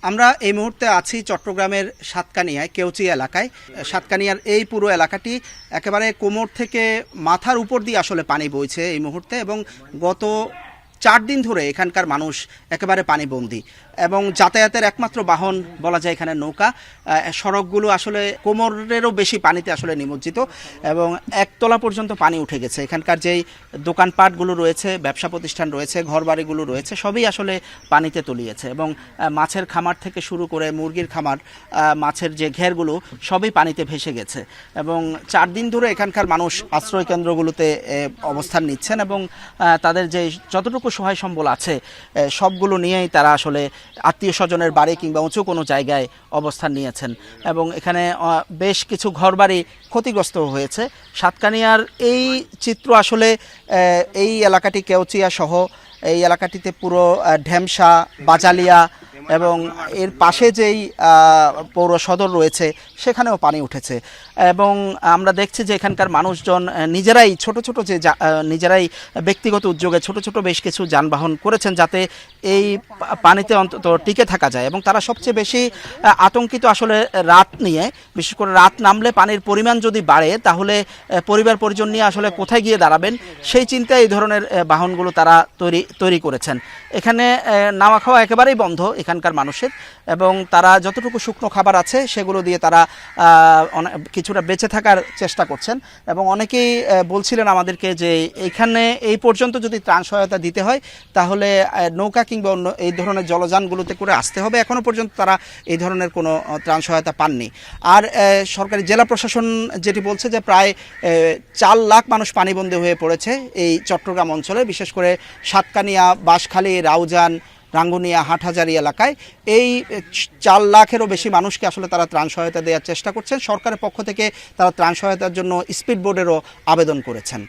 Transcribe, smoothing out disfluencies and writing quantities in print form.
আমরা এই মুহূর্তে আছি চট্টগ্রামের সাতকানিয়ায় কেউচি এলাকায়। সাতকানিয়ার এই পুরো এলাকাটি একেবারে কোমর থেকে মাথার উপর দিয়ে আসলে পানি বইছে এই মুহূর্তে, এবং গত 4 দিন ধরে এখানকার মানুষ একেবারে পানিবন্দী এবং যাতায়াতের একমাত্র বাহন বলা যায় এখানে নৌকা। সড়কগুলো আসলে কোমরেরও বেশি পানিতে আসলে নিমজ্জিত এবং একতলা পর্যন্ত পানি উঠে গেছে। এখানকার যেই দোকানপাটগুলো রয়েছে, ব্যবসা প্রতিষ্ঠান রয়েছে, ঘরবাড়িগুলো রয়েছে, সবই আসলে পানিতে তলিয়েছে এবং মাছের খামার থেকে শুরু করে মুরগির খামার, মাছের যে ঘেরগুলো সবই পানিতে ভেসে গেছে। এবং 4 দিন ধরে এখানকার মানুষ আশ্রয় কেন্দ্রগুলোতে অবস্থান নিচ্ছেন এবং তাদের যে যতটুকু সহায় সম্বল আছে সবগুলো নিয়েই তারা আসলে আত্মীয় স্বজনের বাড়ি কিংবা উঁচু কোনো জায়গায় অবস্থান নিয়েছেন এবং এখানে বেশ কিছু ঘরবাড়ি ক্ষতিগ্রস্ত হয়েছে। সাতকানিয়ার এই চিত্র আসলে এই এলাকাটি কেউচিয়া সহ এই এলাকাটিতে পুরো ঢেমশা, বাজালিয়া এবং এর পাশে যেই পৌর সদর রয়েছে সেখানেও পানি উঠেছে এবং আমরা দেখছি যে এখানকার মানুষজন নিজেরাই ছোট ছোট যে নিজেরাই ব্যক্তিগত উদ্যোগে ছোট ছোট বেশ কিছু যানবাহন করেছেন যাতে এই পানিতে অন্তত টিকে থাকা যায়। এবং তারা সবচেয়ে বেশি আতঙ্কিত আসলে রাত নিয়ে, বিশেষ করে রাত নামলে পানির পরিমাণ যদি বাড়ে তাহলে পরিবার পরিজন নিয়ে আসলে কোথায় গিয়ে দাঁড়াবেন সেই চিন্তায় এই ধরনের বাহনগুলো তারা তৈরি করেছেন। এখানে নাওয়া খাওয়া একেবারেই বন্ধ এখানকার মানুষের এবং তারা যতটুকু শুকনো খাবার আছে সেগুলো দিয়ে তারা কিছুটা বেঁচে থাকার চেষ্টা করছেন। এবং অনেকেই বলছিলেন আমাদেরকে যে এইখানে এই পর্যন্ত যদি ত্রাণ সহায়তা দিতে হয় তাহলে নৌকা কিংবা অন্য এই ধরনের জলযানগুলোতে করে আসতে হবে। এখনও পর্যন্ত তারা এই ধরনের কোনো ত্রাণ সহায়তা পাননি। আর সরকারি জেলা প্রশাসন যেটি বলছে যে প্রায় 4 লাখ মানুষ পানিবন্দী হয়ে পড়েছে এই চট্টগ্রাম অঞ্চলে, বিশেষ করে সাতকানিয়া, বাঁশখালী, রাউজান, রাঙ্গুনিয়া, হাটহাজারী এলাকায় এই 4 লাখেরও বেশি মানুষকে আসলে তারা ত্রাণ সহায়তা দেওয়ার চেষ্টা করছেন। সরকারের পক্ষ থেকে তারা ত্রাণ সহায়তার জন্য স্পিড বোটেরও আবেদন করেছেন।